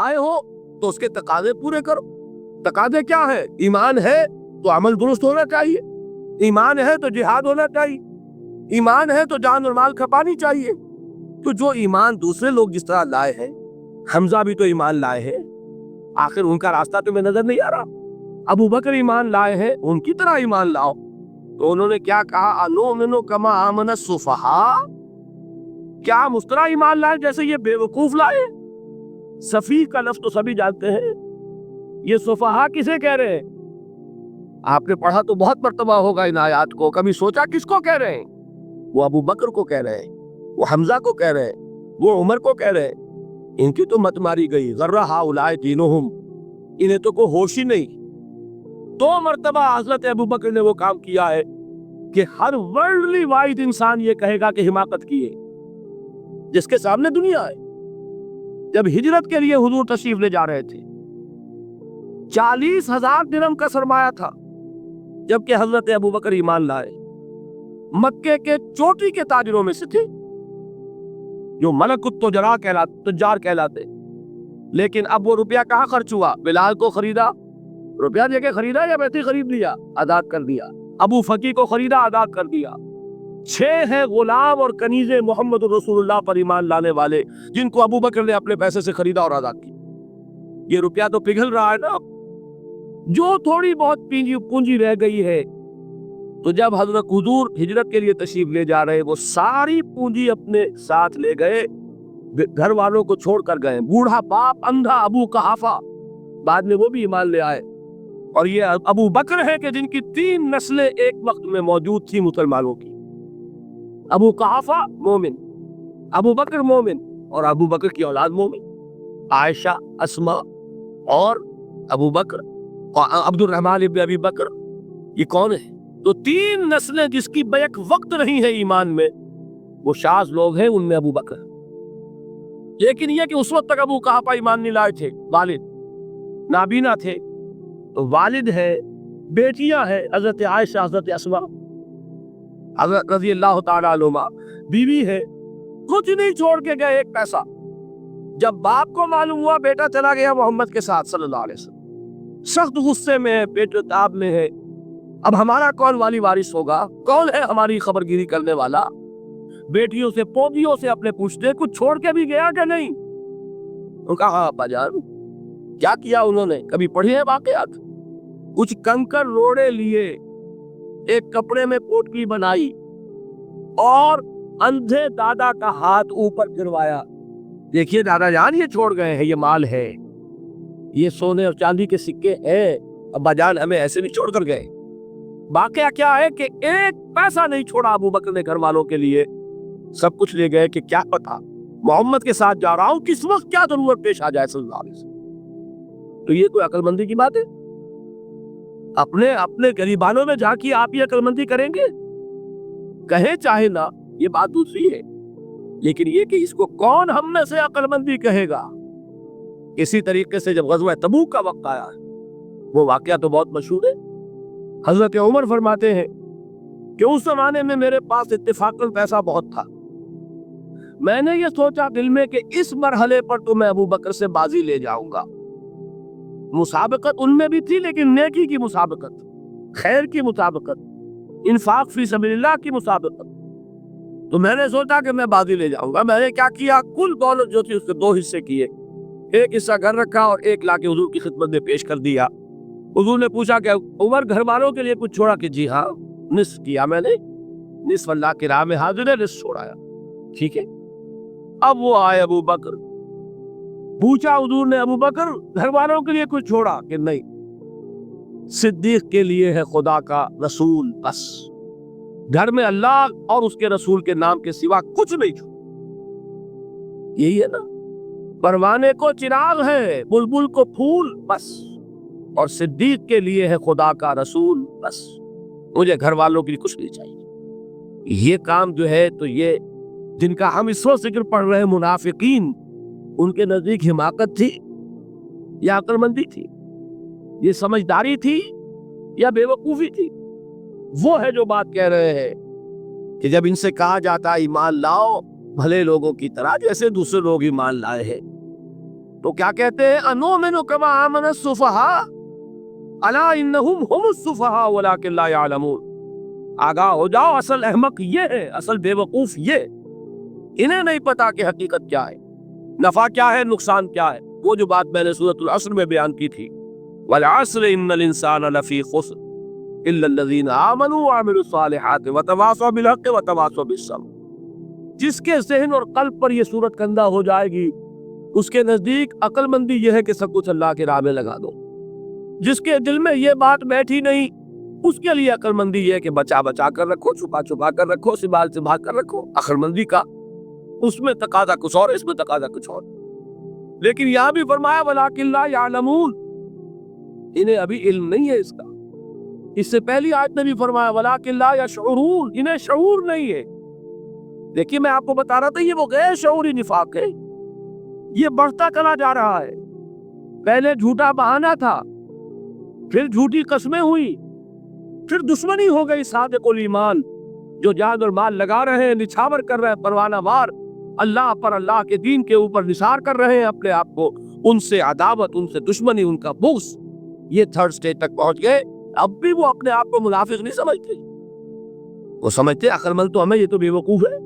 آئے ہو تو اس کے تقاضے پورے کرو. تقاضے کیا ہے؟ ایمان ہے تو عمل درست ہونا چاہیے، ایمان ہے تو جہاد ہونا چاہیے، ایمان ہے تو جان اور مال کھپانی چاہیے. تو جو ایمان دوسرے لوگ جس طرح لائے ہیں، حمزہ بھی تو ایمان لائے ہیں، آخر ان کا راستہ تمہیں نظر نہیں آ رہا؟ ابو بکر ایمان لائے ہیں، ان کی طرح ایمان لاؤ. تو انہوں نے کیا کہا؟ انؤمن کما آمن السفہاء، کیا ہم اس طرح ایمان لائے جیسے یہ بے وقوف لائے؟ سفیہ کا لفظ تو سبھی جانتے ہیں، یہ سفہاء کسے کہہ رہے ہیں؟ آپ نے پڑھا تو بہت مرتبہ ہوگا ان آیات کو، کبھی سوچا کس کو کہہ رہے ہیں؟ وہ ابو بکر کو کہہ رہے ہیں، وہ حمزہ کو کہہ رہے ہیں، وہ عمر کو کہہ رہے ہیں. ان کی تو مت ماری گئی، غر ہؤلاء دینہم، انہیں تو کوئی ہوش ہی نہیں. 2 مرتبہ حضرت ابو بکر نے وہ کام کیا ہے کہ ہر ورلڈلی وائڈ انسان یہ کہے گا کہ حماقت کی ہے، جس کے سامنے دنیا ہے. جب ہجرت کے لیے حضور تشریف لے جا رہے تھے، 40,000 درہم کا سرمایہ تھا، جبکہ حضرت ابو بکر ایمان لائے. مکے کے چوٹی کے تاجروں میں سے تھے، جو ملک تجار کہلاتے. لیکن اب وہ روپیہ کہاں خرچ ہوا؟ بلال کو خریدا، روپیہ دے کے خریدا یا ویسے خرید لیا؟ آزاد کر دیا. ابو فقی کو خریدا، آزاد کر دیا. 6 ہیں غلام اور کنیزے محمد رسول اللہ پر ایمان لانے والے، جن کو ابو بکر نے اپنے پیسے سے خریدا اور آزاد کیا. یہ روپیہ تو پگھل رہا ہے نا. جو تھوڑی بہت پونجی رہ گئی ہے، تو جب حضرت حضور ہجرت کے لیے تشریف لے جا رہے، وہ ساری پونجی اپنے ساتھ لے گئے، گھر والوں کو چھوڑ کر گئے. بوڑھا باپ، اندھا ابو قحافہ، بعد میں وہ بھی ایمان لے آئے. اور یہ ابو بکر ہے کہ جن کی 3 نسلیں ایک وقت میں موجود تھی مسلمانوں کی. ابو قحافہ مومن، ابو بکر مومن، اور ابو بکر کی اولاد مومن، عائشہ، اسما اور ابو بکر، عبد الرحمن ابن ابی بکر. یہ کون ہے؟ تو 3 نسلیں جس کی بیک وقت نہیں ہے ایمان میں، وہ شاذ لوگ ہیں، ان میں ابو بکر. لیکن یہ کہ اس وقت تک ابو قحافہ ایمان نہیں لائے تھے، والد نابینا تھے. تو والد ہے، بیٹیاں ہیں، حضرت عائشہ، حضرت اسما، حضرت رضی اللہ تعالیٰ عنہما، بیوی ہے. کچھ نہیں چھوڑ کے گئے، ایک پیسہ. جب باپ کو معلوم ہوا بیٹا چلا گیا محمد کے ساتھ صلی اللہ علیہ وسلم، سخت غصے میں ہے، پیٹ تاب میں ہے. اب ہمارا کون والی وارث ہوگا؟ کون ہے ہماری خبر گیری کرنے والا؟ بیٹیوں سے، پوتیوں سے اپنے پوچھتے کچھ چھوڑ کے بھی گیا کہ نہیں؟ ان کا ہاں ابا جان. کیا کیا انہوں نے؟ کبھی پڑھے ہیں واقعات؟ کچھ کنکر روڑے لیے، ایک کپڑے میں پوٹلی بنائی اور اندھے دادا کا ہاتھ اوپر گروایا. دیکھیے دادا جان، یہ چھوڑ گئے ہیں، یہ مال ہے، یہ سونے اور چاندی کے سکے ہیں، ابا جان ہمیں ایسے نہیں چھوڑ کر گئے. واقعہ کیا ہے کہ ایک پیسہ نہیں چھوڑا ابو بکر نے گھر والوں کے لیے، سب کچھ لے گئے کہ کیا پتا محمد کے ساتھ جا رہا ہوں، کس وقت کیا ضرورت پیش آ جائے صلی اللہ علیہ وسلم. تو یہ کوئی عقل مندی کی بات ہے؟ اپنے غریبانوں میں جا کے آپ یہ عقل مندی کریں گے؟ کہیں چاہے نہ، یہ بات دوسری ہے، لیکن یہ کہ اس کو کون ہم میں سے عقل مندی کہے گا؟ اسی طریقے سے جب غزوہ تبوک کا وقت آیا، وہ واقعہ تو بہت مشہور ہے. حضرت عمر فرماتے ہیں کہ اس زمانے میں میرے پاس اتفاقاً پیسہ بہت تھا. میں نے یہ سوچا دل میں کہ اس مرحلے پر تو میں ابو بکر سے بازی لے جاؤں گا. مسابقت ان میں بھی تھی، لیکن نیکی کی مسابقت، خیر کی مسابقت، انفاق فی سبیل اللہ کی مسابقت. تو میں نے سوچا کہ میں بازی لے جاؤں گا. میں نے کیا کیا؟ کل دولت جو تھی اس کے 2 حصے کیے، ایک حصہ گھر رکھا اور ایک لا کے حضور کی خدمت میں پیش کر دیا. حضور نے پوچھا کہ عمر گھر والوں کے لیے کچھ چھوڑا؟ کہ جی ہاں، نصف کیا میں نے، نصف اللہ کی راہ میں حاضر ہے، نصف چھوڑایا. ٹھیک ہے. اب وہ آئے ابو بکر، پوچھا حضور نے ابو بکر گھر والوں کے لیے کچھ چھوڑا؟ کہ نہیں، صدیق کے لیے ہے خدا کا رسول، بس گھر میں اللہ اور اس کے رسول کے نام کے سوا کچھ نہیں چھوڑا. یہی ہے نا، پروانے کو چراغ ہے، بلبل کو پھول، بس، اور صدیق کے لیے ہے خدا کا رسول، بس، مجھے گھر والوں کے لیے کچھ نہیں چاہیے. یہ کام جو ہے، تو یہ جن کا ہم اس وقت ذکر پڑھ رہے ہیں منافقین، ان کے نزدیک حماقت تھی یا عقل مندی تھی؟ یہ سمجھداری تھی یا بے وقوفی تھی؟ وہ ہے جو بات کہہ رہے ہیں کہ جب ان سے کہا جاتا ایمان لاؤ بھلے لوگوں کی طرح جیسے دوسرے لوگ ایمان لائے ہیں، تو کیا کہتے ہیں انؤمن کما آمن السفہاء الا انہم هم السفہاء ولکن لا یعلمون، آگاہ ہو جاؤ، اصل احمق یہ ہے، اصل بے وقوف یہ، انہیں نہیں پتا کہ حقیقت کیا ہے، نفع کیا ہے، نقصان کیا ہے۔ وہ جو بات میں نے سورۃ العصر میں بیان کی تھی، والعصر ان الانسان لفی خسر الا الذین آمنوا وعملوا الصالحات وتواصوا بالحق وتواصوا بالصبر۔ جس کے ذہن اور قلب پر یہ صورت کندہ ہو جائے گی، اس کے نزدیک عقل مندی یہ ہے کہ سب کچھ اللہ کے راہ میں لگا دو۔ جس کے دل میں یہ بات بیٹھی نہیں، اس کے لیے عقل مندی یہ ہے کہ بچا بچا کر رکھو، چھپا چھپا کر رکھو، سنبھال سنبھال کر رکھو۔ عقل مندی کا اس میں تقاضا کچھ اور، اس میں تقاضا کچھ اور۔ لیکن یہاں بھی فرمایا وَلَٰكِن لَا يَعْلَمُونَ، انہیں ابھی علم نہیں ہے اس کا۔ اس سے پہلی آیت میں بھی فرمایا وَلَٰكِن لَا يَشْعُرُونَ، انہیں شعور نہیں ہے۔ دیکھیے میں آپ کو بتا رہا تھا یہ وہ غیر شعوری نفاق ہے، یہ بڑھتا چلا جا رہا ہے۔ پہلے جھوٹا بہانہ تھا، پھر جھوٹی قسمیں ہوئی، پھر دشمنی ہو گئی صادق الایمان، جو جان اور مال لگا رہے ہیں، نچھاور کر رہے ہیں، پروانہ وار اللہ پر، اللہ کے دین کے اوپر نثار کر رہے ہیں اپنے آپ کو، ان سے عداوت، ان سے دشمنی، ان کا بغض، یہ تھرڈ سٹیج تک پہنچ گئے۔ اب بھی وہ اپنے آپ کو منافق نہیں سمجھتے، وہ سمجھتے عقل مند تو ہمیں، یہ تو بے وقوف ہے۔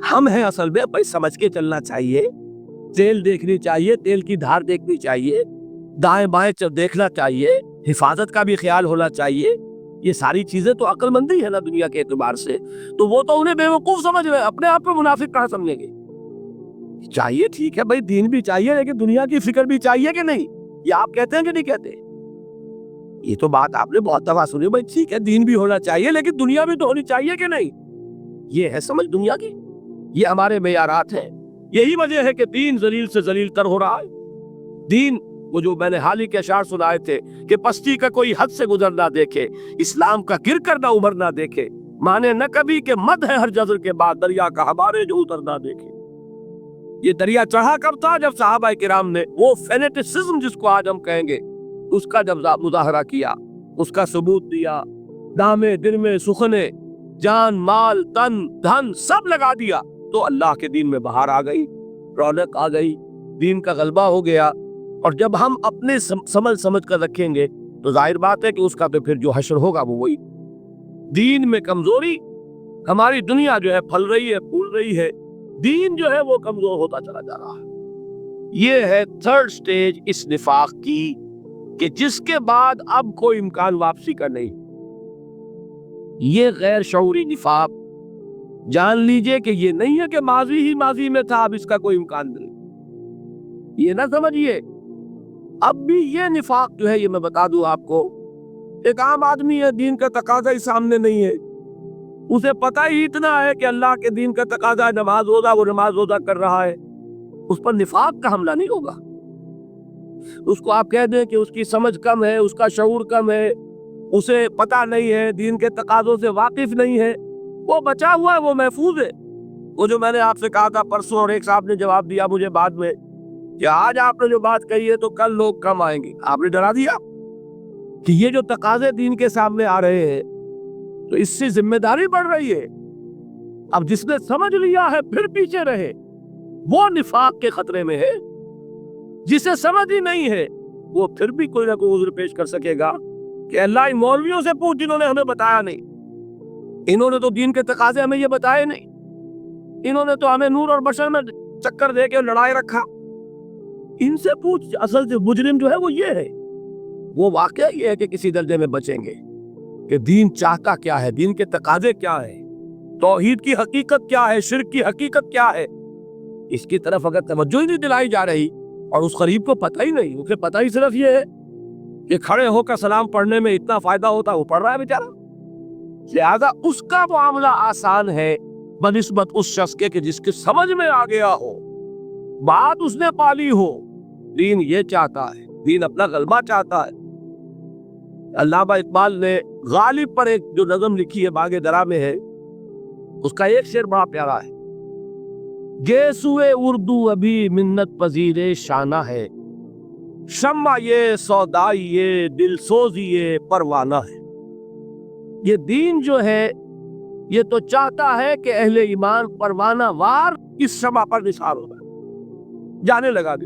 ہم ہیں اصل میں، بھائی سمجھ کے چلنا چاہیے، تیل دیکھنی چاہیے، تیل کی دھار دیکھنی چاہیے، دائیں بائیں دیکھنا چاہیے، حفاظت کا بھی خیال ہونا چاہیے۔ یہ ساری چیزیں تو عقل مندی ہے نا دنیا کے اعتبار سے، تو وہ تو انہیں بے وقوف سمجھ رہے ہیں، اپنے آپ کو منافق کہاں سمجھیں گے؟ چاہیے ٹھیک ہے بھائی، دین بھی چاہیے، لیکن دنیا کی فکر بھی چاہیے کہ نہیں؟ یہ آپ کہتے ہیں کہ نہیں کہتے؟ یہ تو بات آپ نے بہت دفعہ سنی، بھائی ٹھیک ہے دین بھی ہونا چاہیے لیکن دنیا بھی تو ہونی چاہیے کہ نہیں؟ یہ ہے سمجھ دنیا کی، یہ ہمارے معیارات ہیں۔ یہی وجہ ہے کہ دین ذلیل سے ذلیل تر ہو رہا ہے۔ دین وہ جو میں نے حال ہی کے اشعار سنائے تھے کہ پستی کا کوئی حد سے گزر نہ دیکھے، اسلام کا گر کر نہ ابھر نہ دیکھے، مانے نہ کبھی کہ مد ہے ہر جزر کے بعد دریا کا ہمارے جو اتر نہ دیکھے۔ یہ دریا چڑھا کب تھا؟ جب صحابہ کرام نے وہ فینیٹسزم جس کو آج ہم کہیں گے، اس کا جب مظاہرہ کیا، اس کا ثبوت دیا، دامے دل میں سخنے، جان مال تن دھن سب لگا دیا، تو اللہ کے دین میں بہار آ گئی، رونق آ گئی، دین کا غلبہ ہو گیا۔ اور جب ہم اپنے سمجھ کر رکھیں گے تو ظاہر بات ہے کہ اس کا تو پھر جو حشر ہوگا وہ وہی۔ دین میں کمزوری، ہماری دنیا جو ہے پھل رہی ہے، پھول رہی ہے، دین جو ہے وہ کمزور ہوتا چلا جا رہا ہے۔ یہ ہے تھرڈ سٹیج اس نفاق کی، کہ جس کے بعد اب کوئی امکان واپسی کا نہیں۔ یہ غیر شعوری نفاق جان لیجئے کہ یہ نہیں ہے کہ ماضی ہی ماضی میں تھا، اب اس کا کوئی امکان نہیں، یہ نہ سمجھیے۔ اب بھی یہ نفاق جو ہے، یہ میں بتا دوں آپ کو، ایک عام آدمی ہے، دین کا تقاضا ہی سامنے نہیں ہے، اسے پتہ ہی اتنا ہے کہ اللہ کے دین کا تقاضا نماز روزہ، وہ نماز روزہ کر رہا ہے، اس پر نفاق کا حملہ نہیں ہوگا۔ اس کو آپ کہہ دیں کہ اس کی سمجھ کم ہے، اس کا شعور کم ہے، اسے پتہ نہیں ہے، دین کے تقاضوں سے واقف نہیں ہے، وہ بچا ہوا ہے، وہ محفوظ ہے۔ وہ جو میں نے آپ سے کہا تھا پرسوں، اور ایک صاحب نے جواب دیا مجھے بعد میں کہ آج آپ نے جو بات کہی ہے تو کل لوگ کم آئیں گے، آپ نے ڈرا دیا کہ یہ جو تقاضے دین کے سامنے آ رہے ہیں تو اس سے ذمہ داری بڑھ رہی ہے۔ اب جس نے سمجھ لیا ہے پھر پیچھے رہے، وہ نفاق کے خطرے میں ہے۔ جسے سمجھ ہی نہیں ہے وہ پھر بھی کوئی نہ کوئی عذر پیش کر سکے گا کہ اللہ ان مولویوں سے پوچھ جنہوں نے ہمیں بتایا نہیں، انہوں نے تو دین کے تقاضے ہمیں یہ بتائے نہیں، انہوں نے تو ہمیں نور اور بشر میں چکر دے کے لڑائے رکھا، ان سے پوچھ۔ اصل جو مجرم جو ہے وہ یہ ہے، وہ واقعہ یہ ہے کہ کسی درجے میں بچیں گے کہ دین چاہتا کیا ہے، دین کے تقاضے کیا ہے، توحید کی حقیقت کیا ہے، شرک کی حقیقت کیا ہے، اس کی طرف اگر توجہ ہی نہیں دلائی جا رہی، اور اس غریب کو پتہ ہی نہیں، اسے پتہ ہی صرف یہ ہے کہ کھڑے ہو کر سلام پڑھنے میں اتنا فائدہ ہوتا ہے، وہ پڑھ رہا ہے بیچارہ، لہذا اس کا معاملہ آسان ہے بنسبت اس شخص کے کہ جس کے سمجھ میں آ گیا ہو، بات اس نے پالی ہو، دین یہ چاہتا ہے، دین اپنا غلبہ چاہتا ہے۔ علامہ اقبال نے غالب پر ایک جو نظم لکھی ہے، باغ درا میں ہے، اس کا ایک شعر بڑا پیارا ہے، گیسوئے اردو ابھی منت پذیر شانہ ہے، شمع یہ سودائی یہ دل سوزی یہ پروانہ ہے۔ یہ دین جو ہے یہ تو چاہتا ہے کہ اہل ایمان پروانہ وار اس شمع پر نثار ہوگا، جانے لگا دے،